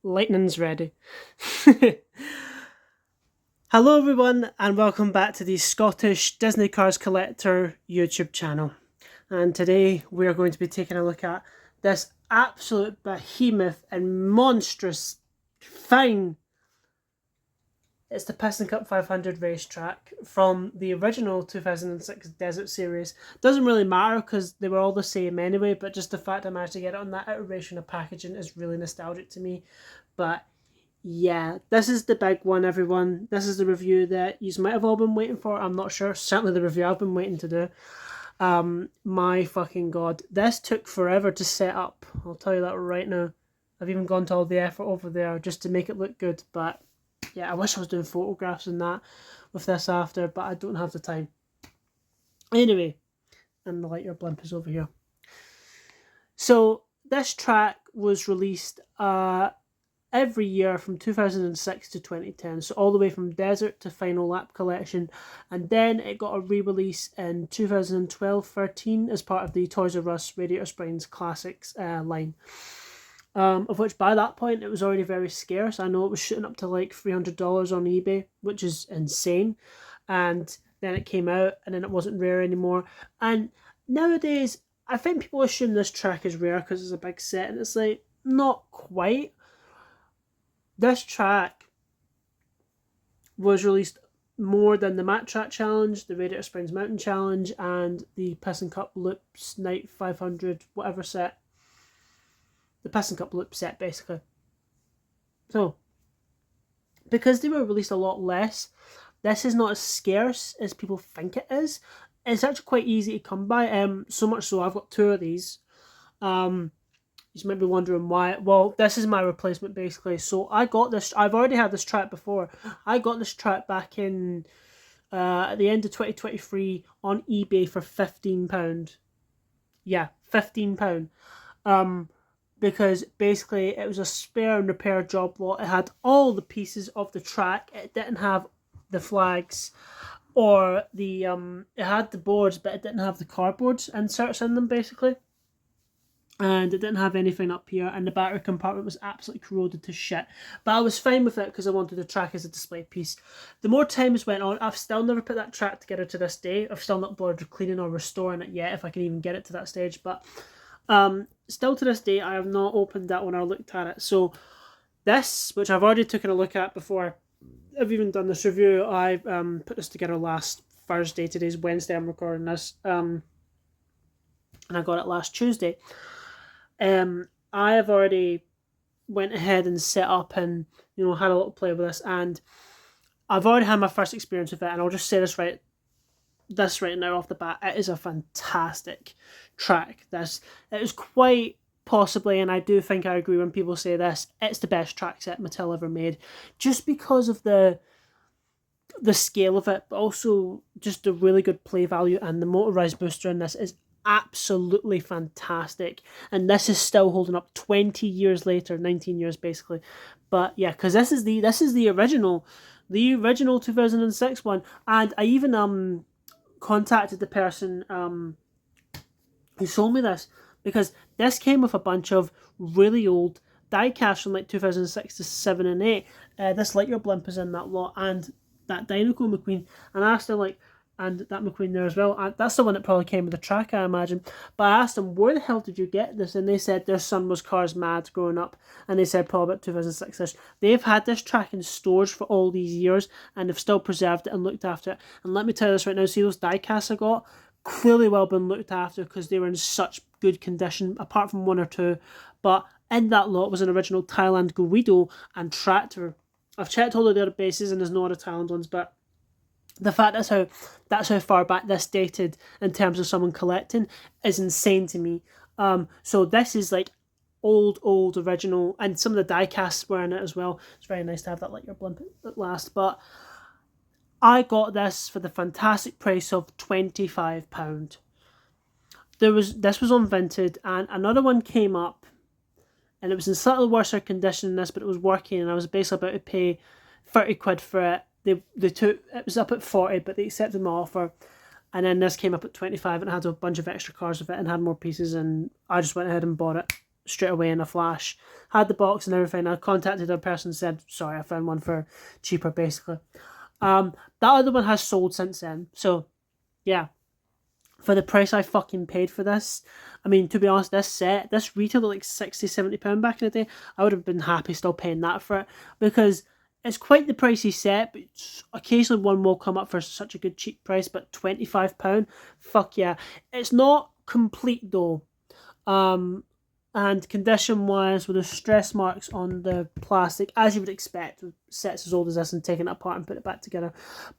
Lightning's ready. Hello, everyone, and welcome back to the Scottish Disney Cars Collector YouTube channel. And today we are going to be taking a look at this absolute behemoth and monstrous fine. It's the Piston Cup 500 racetrack from the original 2006 Desert Series. Doesn't really matter because they were all the same anyway, but just the fact I managed to get it on that iteration of packaging is really nostalgic to me. But yeah, this is the big one, everyone. This is the review that you might have all been waiting for. I'm not sure. Certainly the review I've been waiting to do. My fucking god. This took forever to set up. I'll tell you that right now. I've even gone to all the effort over there just to make it look good, but yeah, I wish I was doing photographs and that with this after, but I don't have the time. Anyway, and the light your blimp is over here. So this track was released every year from 2006 to 2010, so all the way from Desert to Final Lap Collection, and then it got a re-release in 2012-13 as part of the Toys R Us Radiator Springs Classics line. Of which by that point it was already very scarce. I know it was shooting up to like $300 on eBay, which is insane. And then it came out, and then it wasn't rare anymore. And nowadays, I think people assume this track is rare because it's a big set, and it's like, not quite. This track was released more than the Mat Track Challenge, the Radiator Springs Mountain Challenge, and the Piston Cup Loops Night 500, whatever set. The Piston Cup Loop set, basically. So, because they were released a lot less, this is not as scarce as people think it is. It's actually quite easy to come by. So much so, I've got two of these. You might be wondering why. Well, this is my replacement, basically. So I got this. I've already had this track before. I got this track back in at the end of 2023 on eBay for £15. Yeah, £15. Because basically it was a spare and repair job lot. It had all the pieces of the track. It didn't have the flags or the it had the boards, but it didn't have the cardboard inserts in them, basically. And it didn't have anything up here, and the battery compartment was absolutely corroded to shit. But I was fine with it because I wanted the track as a display piece. The more time has went on, I've still never put that track together to this day. I've still not bothered cleaning or restoring it yet, if I can even get it to that stage. But still to this day, I have not opened that one or looked at it. So this, which I've already taken a look at before I've even done this review, I put this together last Thursday. Today's Wednesday, I'm recording this. And I got it last Tuesday. I have already went ahead and set up and, had a little play with this, and I've already had my first experience with it, and I'll just say this right now off the bat. It is a fantastic track. It is quite possibly, and I do think I agree when people say this, it's the best track set Mattel ever made, just because of the scale of it, but also just the really good play value, and the motorized booster in this is absolutely fantastic, and this is still holding up 20 years later, 19 years basically. But yeah, because this is the original 2006 one, and I even contacted the person who sold me this, because this came with a bunch of really old die-casts from like 2006 to 7 and 8. This Lightyear blimp is in that lot, and that Dinoco McQueen, and I asked her and that McQueen there as well. And that's the one that probably came with the track, I imagine. But I asked them, where the hell did you get this? And they said their son was cars mad growing up. And they said probably about 2006-ish. They've had this track in stores for all these years, and they've still preserved it and looked after it. And let me tell you this right now, see those die casts I got? Clearly well been looked after, because they were in such good condition, apart from one or two. But in that lot was an original Thailand Guido and Tractor. I've checked all of the other bases, and there's no other Thailand ones, but the fact that's how far back this dated in terms of someone collecting is insane to me. So this is like old original, and some of the die casts were in it as well. It's very nice to have that Lightyear blimp at last. But I got this for the fantastic price of £25. This was unvented, and another one came up, and it was in slightly worse condition than this, but it was working, and I was basically about to pay 30 quid for it. They took it was up at 40, but they accepted my offer, And then this came up at 25 and it had a bunch of extra cars with it and had more pieces, and I just went ahead and bought it. straight away in a flash. Had the box and everything. I contacted a person and said, sorry, I found one for cheaper, basically. That other one has sold since then. So, yeah. For the price I fucking paid for this, I mean, to be honest, this retailed at like £60-70 back in the day. I would have been happy still paying that for it, because it's quite the pricey set, but occasionally one will come up for such a good cheap price. But £25, fuck yeah. It's not complete though. And condition wise, with the stress marks on the plastic, as you would expect with sets as old as this, and taking it apart and put it back together.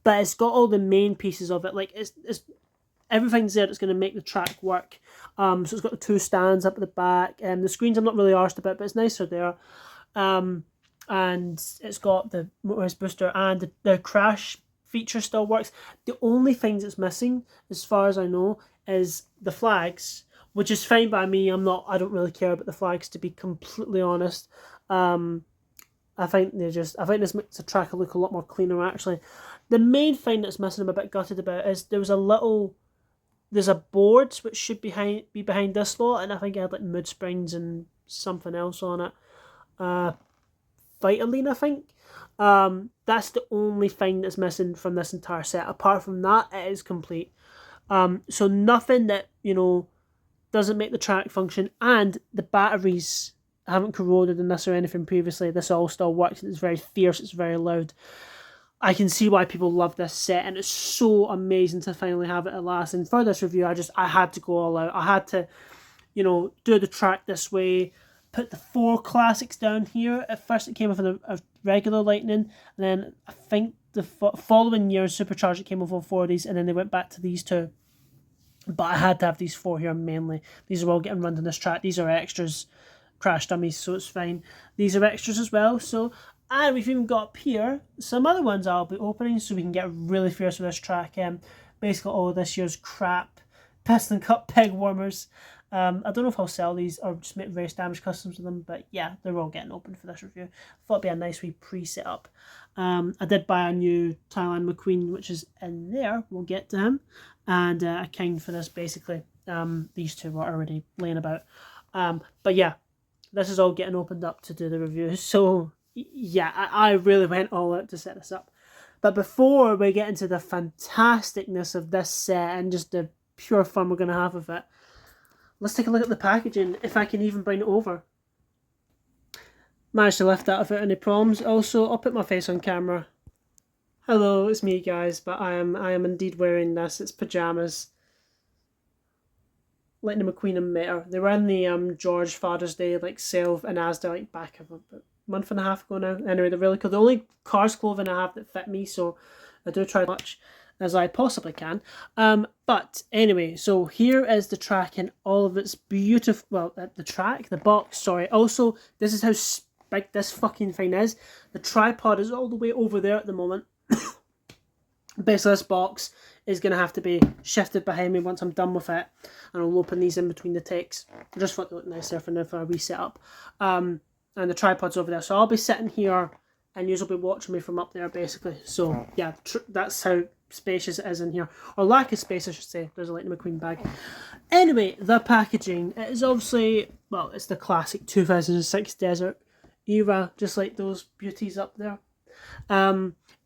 But it's got all the main pieces of it. Like it's everything's there that's going to make the track work. So it's got the 2 stands up at the back, and the screens I'm not really arsed about, but it's nicer there. And it's got the motorized booster, and the crash feature still works. The only things it's missing, as far as I know, is the flags, which is fine by me. I don't really care about the flags, to be completely honest. I think this makes the track look a lot more cleaner, actually. The main thing that's missing, I'm a bit gutted about, is there's a board which should be behind this lot, and I think it had like mood springs and something else on it. Vitaline, I think. That's the only thing that's missing from this entire set. Apart from that, it is complete. So nothing that, doesn't make the track function, and the batteries haven't corroded in this or anything previously. This all still works. It's very fierce. It's very loud. I can see why people love this set, and it's so amazing to finally have it at last. And for this review, I had to go all out. I had to, do the track this way, put the 4 classics down here. At first it came with a regular Lightning, and then I think the following year Supercharged, it came with all 4 of these, and then they went back to these 2. But I had to have these 4 here mainly. These are all getting run on this track. These are extras, crash dummies, so it's fine. These are extras as well. So, and we've even got up here some other ones I'll be opening, so we can get really fierce with this track. Basically all of this year's crap Piston Cup peg warmers. I don't know if I'll sell these or just make various damage customs with them, but yeah, they're all getting open for this review. Thought it'd be a nice wee pre-set up. I did buy a new Thailand McQueen, which is in there. We'll get to him. And a king for this, basically. These 2 were already laying about. But yeah, this is all getting opened up to do the review. So yeah, I really went all out to set this up. But before we get into the fantasticness of this set and just the pure fun we're going to have with it, let's take a look at the packaging, if I can even bring it over. Managed to lift that without any problems. Also, I'll put my face on camera. Hello, it's me, guys, but I am indeed wearing this. It's pajamas. Lightning McQueen and Matter. They were in the George Father's Day sale in Asda back a month and a half ago now. Anyway, they're really cool. The only Cars clothing I have that fit me, so I do try as much as I possibly can. But anyway, so here is the track in all of its beautiful. Well, the box. Sorry. Also, this is how big this fucking thing is. The tripod is all the way over there at the moment. Basically, this box is going to have to be shifted behind me once I'm done with it, and I'll open these in between the takes. I just thought they look nicer for now for a reset up. And the tripod's over there, so I'll be sitting here, and you'll be watching me from up there, basically. So yeah, that's how spacious it is in here, or lack of space, I should say. There's a Lightning McQueen bag. Anyway, the packaging, it is obviously, well, it's the classic 2006 Desert era, just like those beauties up there.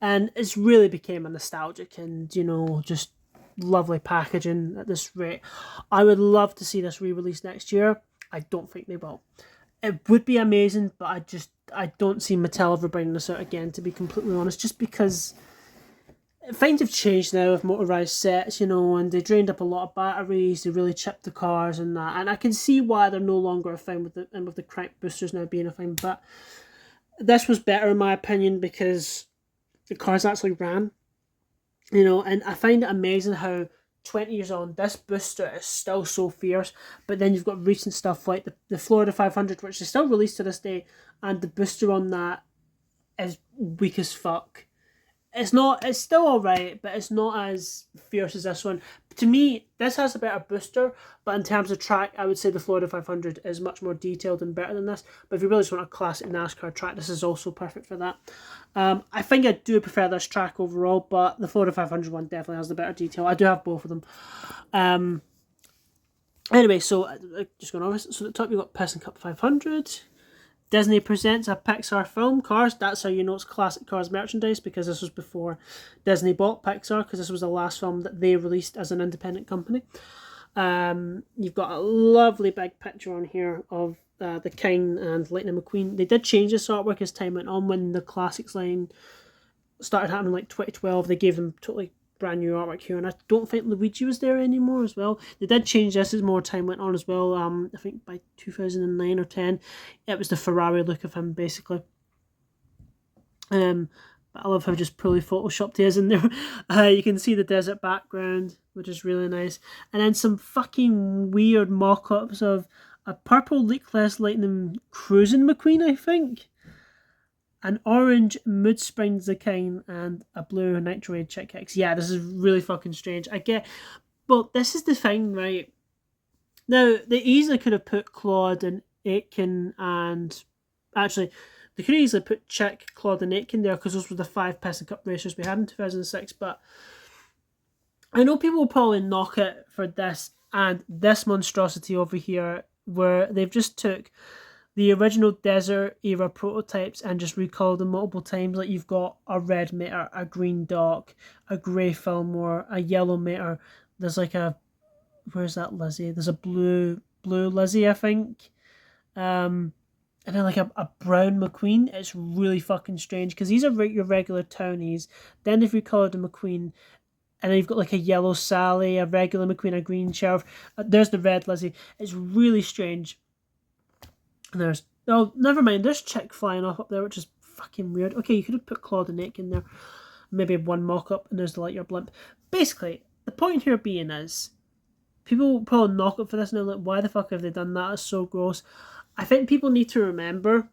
And it's really became a nostalgic and, just lovely packaging at this rate. I would love to see this re-released next year. I don't think they will. It would be amazing, but I don't see Mattel ever bringing this out again, to be completely honest, just because things have changed now with motorized sets, and they drained up a lot of batteries, they really chipped the cars and that, and I can see why they're no longer a thing with the crank boosters now being a thing, but this was better in my opinion because the cars actually ran, and I find it amazing how 20 years on, this booster is still so fierce, but then you've got recent stuff like the Florida 500, which is still released to this day, and the booster on that is weak as fuck. It's still alright, but it's not as fierce as this one. To me, this has a better booster, but in terms of track, I would say the Florida 500 is much more detailed and better than this. But if you really just want a classic NASCAR track, this is also perfect for that. I think I do prefer this track overall, but the Florida 500 one definitely has the better detail. I do have both of them. Anyway, so just going over. So at the top you've got Piston Cup 500. Disney presents a Pixar film, Cars. That's how you know it's classic Cars merchandise, because this was before Disney bought Pixar, because this was the last film that they released as an independent company. You've got a lovely big picture on here of the King and Lightning McQueen. They did change this artwork as time went on. When the classics line started happening, like 2012, they gave them totally brand new artwork here, and I don't think Luigi was there anymore as well. They did change this as more time went on as well. I think by 2009 or 10, it was the Ferrari look of him basically. But I love how just poorly photoshopped he is in there. You can see the desert background, which is really nice, and then some fucking weird mock-ups of a purple leakless Lightning cruising McQueen, I think, an orange Mood Springs the King, and a blue Nitroid Chick X. Yeah, this is really fucking strange. I get, but this is the thing, right? Now, they easily could have put Claude and Aitken, and actually, they could easily put Chick, Claude, and Aitken there, because those were the 5 Piston Cup racers we had in 2006. But I know people will probably knock it for this and this monstrosity over here, where they've just took the original desert era prototypes and just recolored them multiple times. Like, you've got a red Mater, a green Doc, a grey Fillmore, a yellow Mater. There's like a, where's that Lizzie? There's a blue Lizzie, I think. And then like a brown McQueen. It's really fucking strange, because these are your regular townies. Then they've recolored the McQueen, and then you've got like a yellow Sally, a regular McQueen, a green Sheriff. There's the red Lizzie. It's really strange. And there's, oh, never mind, there's Chick flying off up there, which is fucking weird. Okay, you could have put Claude and Nick in there. Maybe one mock-up, and there's the Lightyear blimp. Basically, the point here being is, people will probably knock it for this, and they're like, why the fuck have they done that? It's so gross. I think people need to remember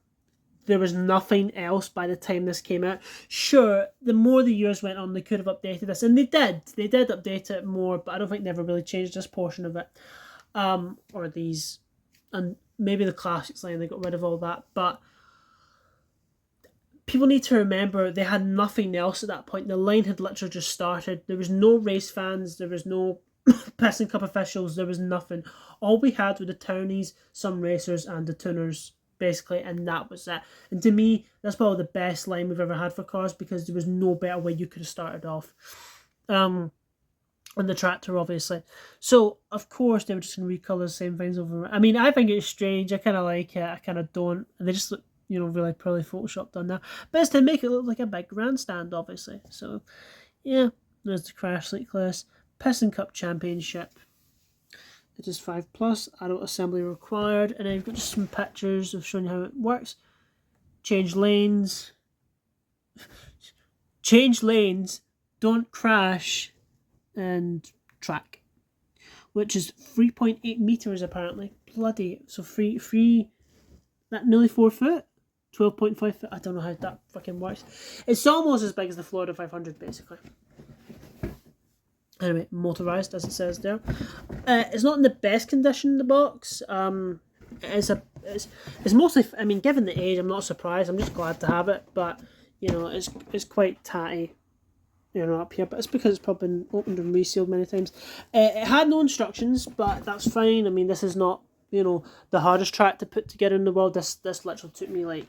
there was nothing else by the time this came out. Sure, the more the years went on, they could have updated this, and they did. They did update it more, but I don't think they ever really changed this portion of it. Or these, and maybe the classics line, they got rid of all that, but people need to remember they had nothing else at that point. The line had literally just started. There was no race fans, there was no Piston Cup officials, there was nothing. All we had were the townies, some racers, and the tuners, basically, and that was it. And to me, that's probably the best line we've ever had for cars, because there was no better way you could have started off. And the tractor, obviously. So, of course, they were just going to recolour the same things over. I mean, I think it's strange. I kind of like it. I kind of don't. And they just look, really poorly photoshopped on there. But it's to make it look like a big grandstand, obviously. So, yeah. There's the Crash Lake class. Piston Cup Championship. It is 5+. Adult assembly required. And then you've got just some pictures of showing you how it works. Change lanes. Change lanes. Don't crash. And track, which is 3.8 meters apparently. Bloody, so free that nearly 4 foot, 12.5 foot. I don't know how that fucking works. It's almost as big as the Florida 500 basically. Anyway, motorized, as it says there. It's not in the best condition, the box. It's mostly, I mean, given the age, I'm not surprised. I'm just glad to have it, but it's quite tatty, up here, but it's because it's probably been opened and resealed many times. It had no instructions, but that's fine. I mean, this is not, the hardest track to put together in the world. This literally took me like,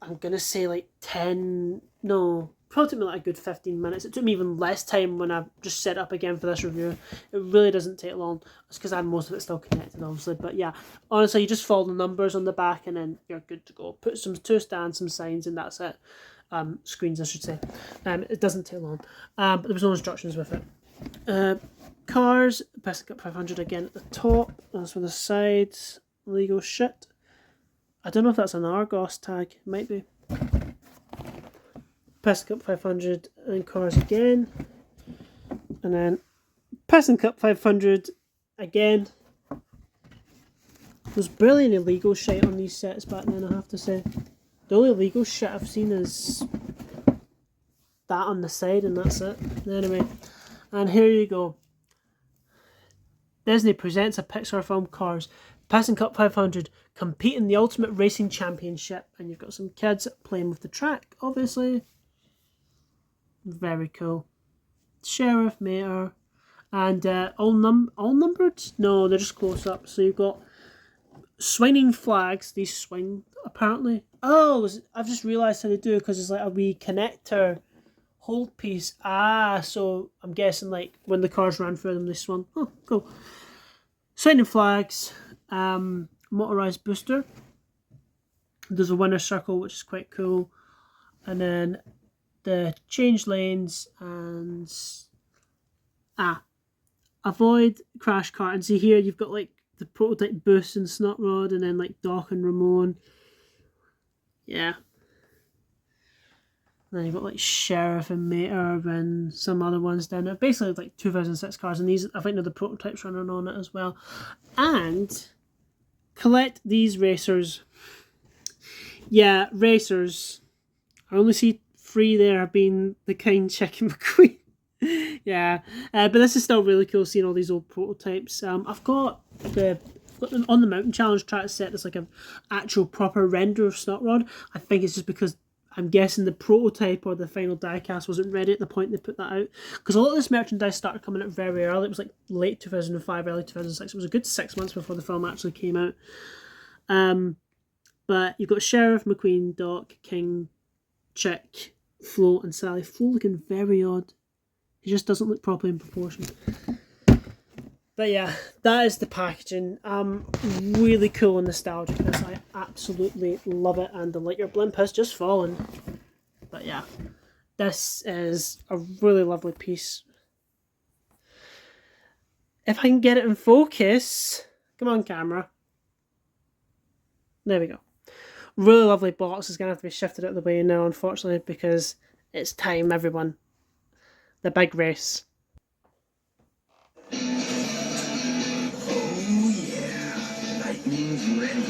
I'm gonna say like 10, no, probably took me like a good 15 minutes. It took me even less time when I just set up again for this review. It really doesn't take long. It's because I had most of it still connected, obviously. But yeah, honestly, you just follow the numbers on the back and then you're good to go. Put two stands, some signs, and that's it. Screens, I should say. It doesn't take long. But there was no instructions with it. Cars, Piston Cup 500 again at the top. That's for the sides. Legal shit. I don't know if that's an Argos tag. It might be. Piston Cup 500 and cars again. And then Piston Cup 500 again. There's barely any legal shit on these sets back then, I have to say. The only legal shit I've seen is that on the side, and that's it. Anyway, and here you go. Disney presents a Pixar film, Cars. Piston Cup 500, compete in the Ultimate Racing Championship. And you've got some kids playing with the track, obviously. Very cool. Sheriff, Mater. And all numbered? No, they're just close up. So you've got swinging flags. These swing apparently. Oh, I've just realised how they do, because it's like a wee connector hold piece. Ah, so I'm guessing like when the cars ran through them, they swung. Oh, cool. Swinging flags. Motorized booster. There's a winner circle, which is quite cool. And then the change lanes and avoid crash cart. And see here you've got like the prototype boost and Snot Rod, and then like Doc and Ramon. Yeah. And then you've got like Sheriff and Mater and some other ones down there. Basically like 2006 cars, and these I think they're the prototypes running on it as well. And collect these racers. Yeah, racers. I only see 3 there, being the Kind Chicken McQueen. Yeah, but this is still really cool seeing all these old prototypes. I've got on the Mountain Challenge try to set this like an actual proper render of Snot Rod. I think it's just because I'm guessing the prototype or the final diecast wasn't ready at the point they put that out. Because a lot of this merchandise started coming out very early. It was like late 2005, early 2006. It was a good 6 months before the film actually came out. But you've got Sheriff, McQueen, Doc, King, Chick, Flo, and Sally. Flo looking very odd. He just doesn't look properly in proportion. But yeah, that is the packaging. Really cool and nostalgic. This, I absolutely love it, and the light your blimp has just fallen. But yeah, this is a really lovely piece. If I can get it in focus, come on camera. There we go. Really lovely box. Is going to have to be shifted out of the way now, unfortunately, because it's time, everyone. The big race. Oh yeah, lightning's ready.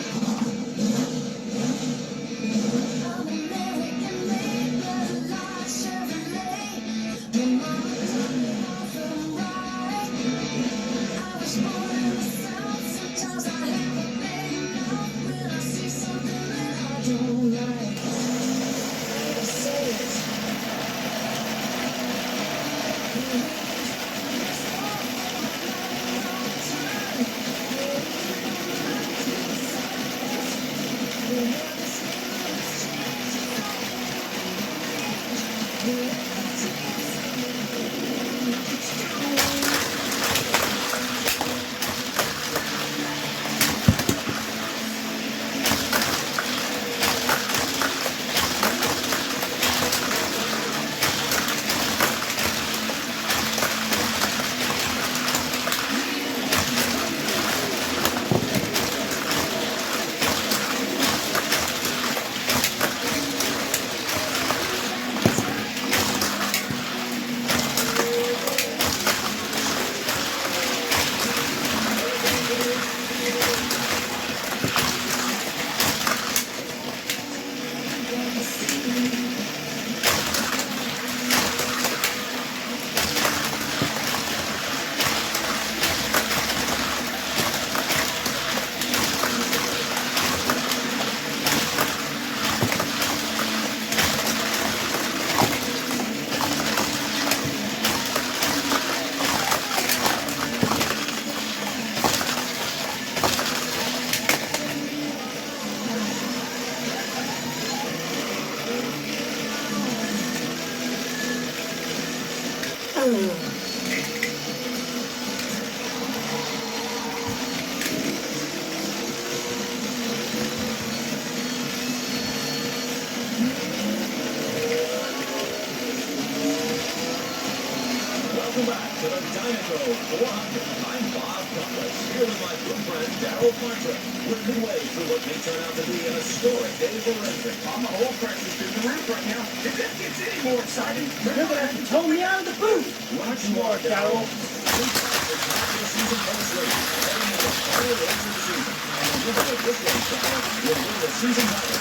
Welcome back to the Dinoco 400. I'm Bob Douglas, here with my good friend Darryl Parker. We're midway through what may turn out to be an historic day for racing. I'm the whole pressure through the roof right now. If this gets any more exciting, you're going to have to tow me out of the booth. Much more, Darryl. Season post race, heading into the final race of the season. And the winner of this race, Darryl, will win the season title.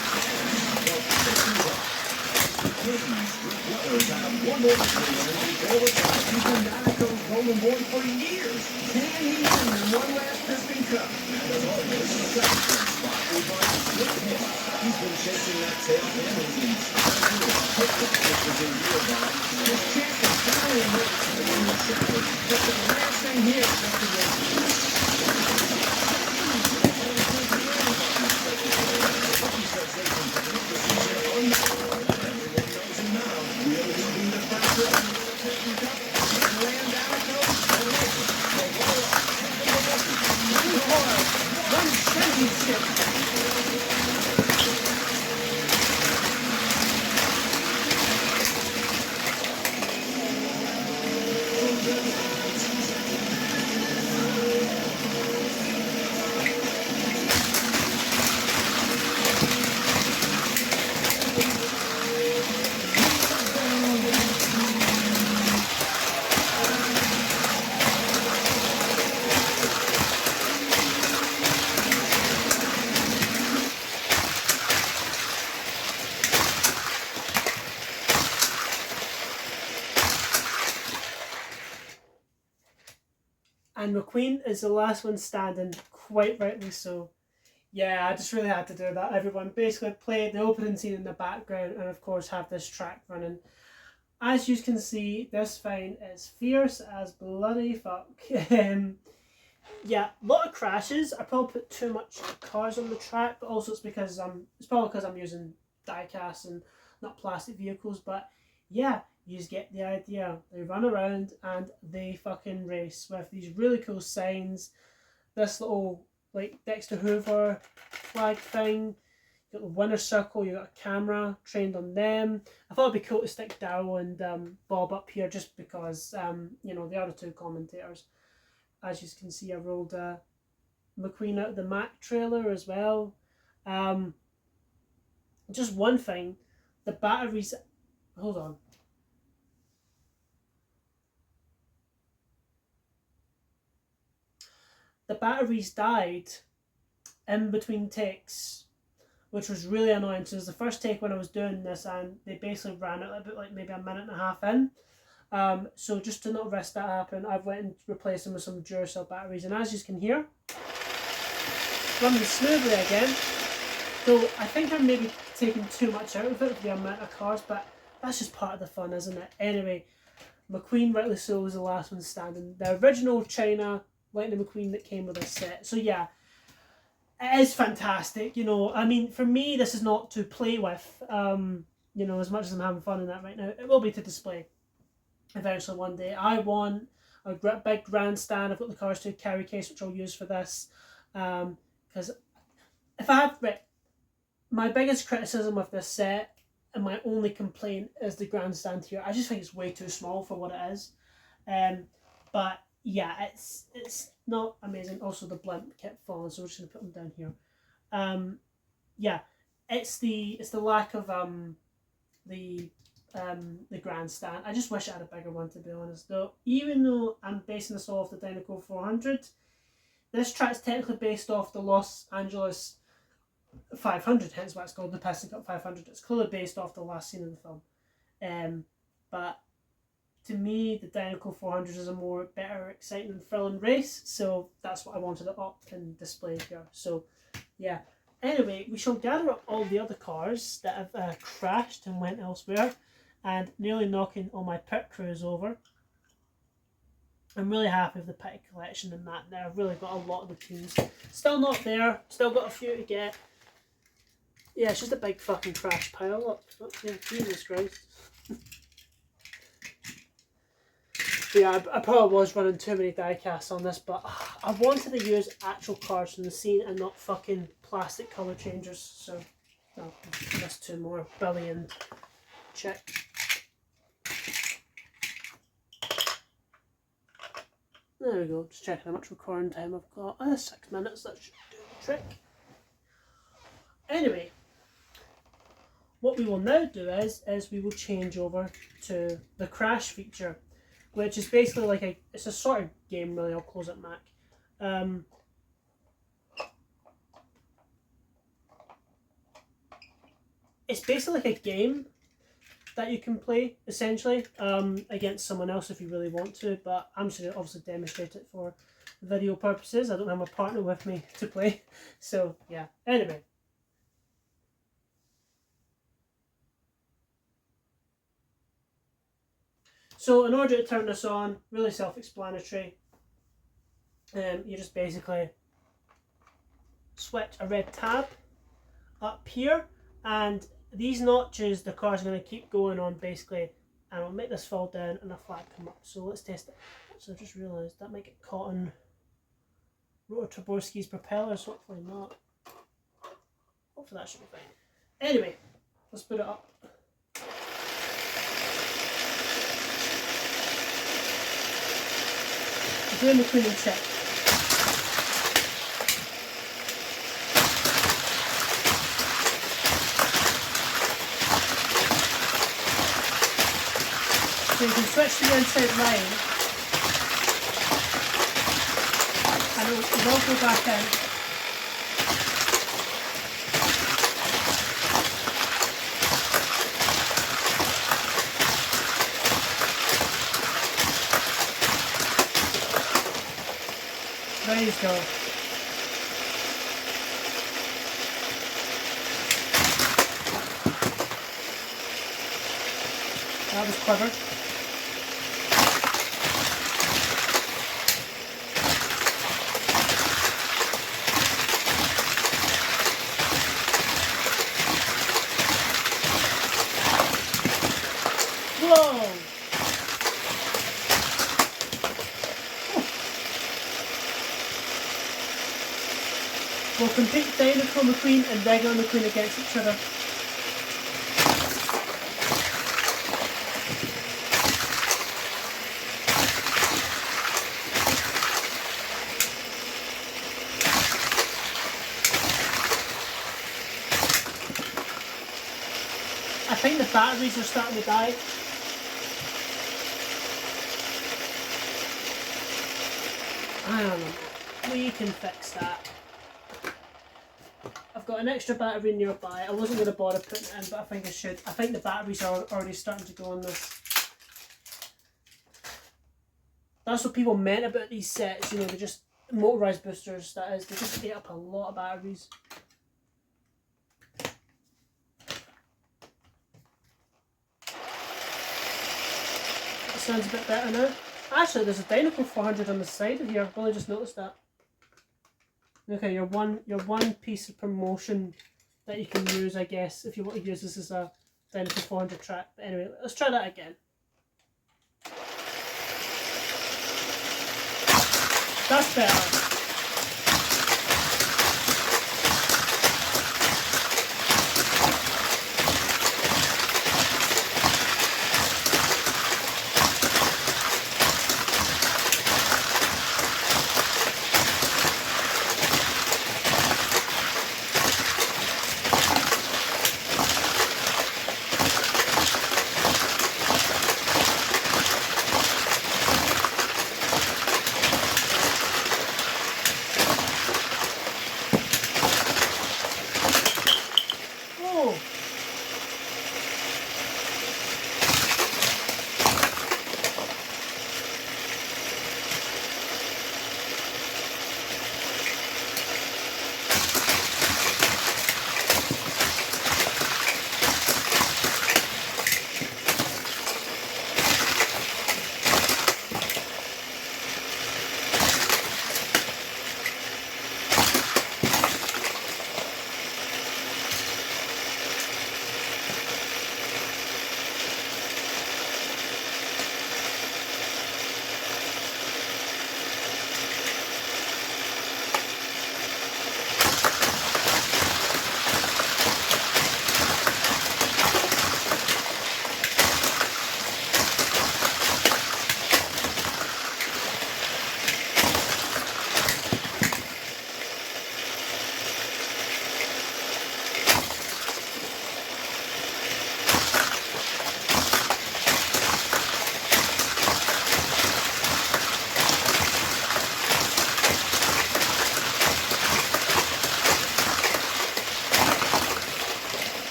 Well, this is Brothers have one more victory in the forward side. He's been Dinoco's Golden Boy for years. Can he win one last Piston Cup? And as always, the second spot will find Slick Hit. He's been chasing that tail and his inspiring quick, which was a year back. His champion finally emerged to win the challenge, but the last And McQueen is the last one standing, quite rightly so. Yeah, I just really had to do that. Everyone basically played the opening scene in the background and of course have this track running. As you can see, this find is fierce as bloody fuck. Yeah, a lot of crashes. I probably put too much cars on the track, but also it's probably because I'm using die-cast and not plastic vehicles, but yeah, you just get the idea. They run around and they fucking race with these really cool signs. This little like Dexter Hoover flag thing. You got the winner's circle, you got a camera trained on them. I thought it'd be cool to stick Daryl and Bob up here just because you know, they are the two commentators. As you can see, I rolled McQueen out of the Mac trailer as well. Just one thing, the batteries. Hold on. The batteries died in between takes, which was really annoying. So it was the first take when I was doing this, and they basically ran it a bit like maybe a minute and a half in. So just to not risk that happen, I've went and replaced them with some Duracell batteries, and as you can hear, running smoothly again. So I think I'm maybe taking too much out of it with the amount of cars, but that's just part of the fun, isn't it? Anyway, McQueen, rightly so, was the last one standing. The original China Lightning McQueen that came with this set. So yeah, it is fantastic. You know, I mean, for me, this is not to play with. You know, as much as I'm having fun in that right now, it will be to display. Eventually one day. I want a big grandstand. I've got the cars to carry case, which I'll use for this. Because if I have my biggest criticism with this set and my only complaint is the grandstand here. I just think it's way too small for what it is. But yeah, it's not amazing. Also, the blimp kept falling, so we're just gonna put them down here. Yeah, it's the lack of the grandstand. I just wish I had a bigger one, to be honest. Though, even though I'm basing this off the Dynaco 400, this track's technically based off the Los Angeles 500, hence why it's called the Piston Cup 500. It's clearly based off the last scene of the film. But to me, the Dynaco 400 is a more better, exciting and thrilling race, so that's what I wanted it up and displayed here. So yeah. Anyway, we shall gather up all the other cars that have crashed and went elsewhere, and nearly knocking all my pit crews over. I'm really happy with the pit collection and that now. I've really got a lot of the teams. Still not there, still got a few to get. Yeah, it's just a big fucking crash pile. Look, yeah, Jesus Christ. Yeah, I probably was running too many die-casts on this, but I wanted to use actual cars from the scene and not fucking plastic colour changers, so oh, that's two more. Billy and Chick. There we go, just checking how much recording time I've got. 6 minutes, that should do the trick. Anyway, what we will now do is we will change over to the crash feature, which is basically like it's a sort of game really. I'll close it, Mac. It's basically like a game that you can play, essentially, against someone else if you really want to, but I'm just going to obviously demonstrate it for video purposes. I don't have my partner with me to play, so yeah. Anyway. So in order to turn this on, really self-explanatory. You just basically switch a red tab up here, and these notches, the car's going to keep going on basically, and I'll make this fall down and a flag come up. So let's test it. So I just realised that might get caught on Rotor Taborski's propellers. Hopefully not. Hopefully that should be fine. Anyway, let's put it up. Doing the clean and check. So you can switch to the inside line, and it will go back in. There you go. That was clever. Whoa! We'll compete Dinoco McQueen and regular McQueen against each other. I think the batteries are starting to die. I don't know. We can fix that. I've got an extra battery nearby. I wasn't going to bother putting it in, but I think I should. I think the batteries are already starting to go on this. That's what people meant about these sets, you know, they're just motorised boosters, that is. They just eat up a lot of batteries. That sounds a bit better now. Actually, there's a Dinoco 400 on the side of here. I've only just noticed that. Okay, your one piece of promotion that you can use, I guess, if you want to use this as a Dinoco 400 track. But anyway, let's try that again. That's better.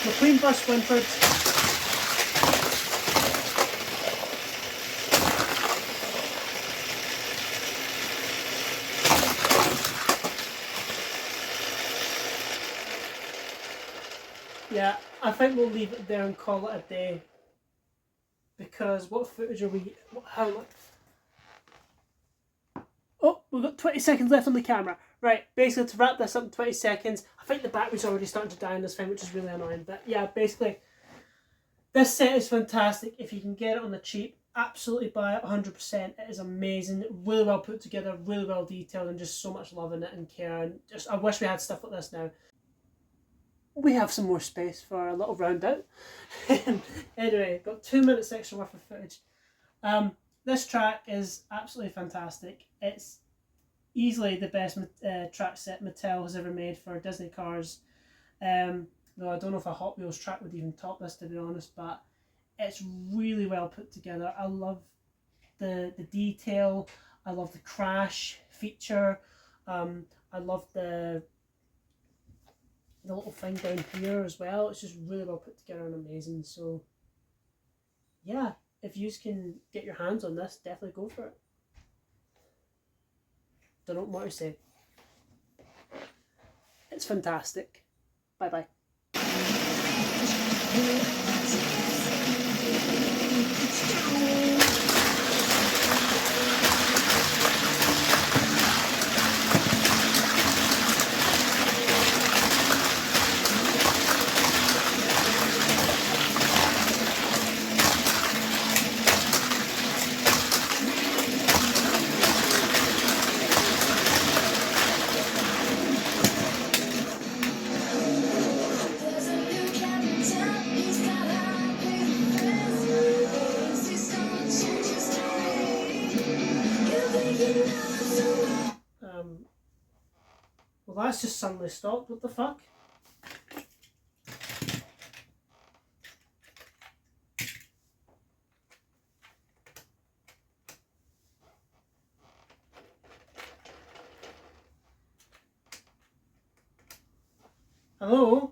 McQueen vs Winford. Yeah, I think we'll leave it there and call it a day. Because what footage are we... How much? Oh, we've got 20 seconds left on the camera. Right, basically to wrap this up in 20 seconds, I think the battery's already starting to die on this thing, which is really annoying. But yeah, basically, this set is fantastic. If you can get it on the cheap, absolutely buy it 100%. It is amazing, really well put together, really well detailed, and just so much love in it and care. And just, I wish we had stuff like this now. We have some more space for a little round out. Anyway, got 2 minutes extra worth of footage. This track is absolutely fantastic. It's easily the best track set Mattel has ever made for Disney cars. Though I don't know if a Hot Wheels track would even top this, to be honest, but it's really well put together. I love the detail. I love the crash feature. I love the little thing down here as well. It's just really well put together and amazing. So yeah, if you can get your hands on this, definitely go for it. Don't know what more to say. It's fantastic. Bye bye. Well, that's just suddenly stopped. What the fuck? Hello?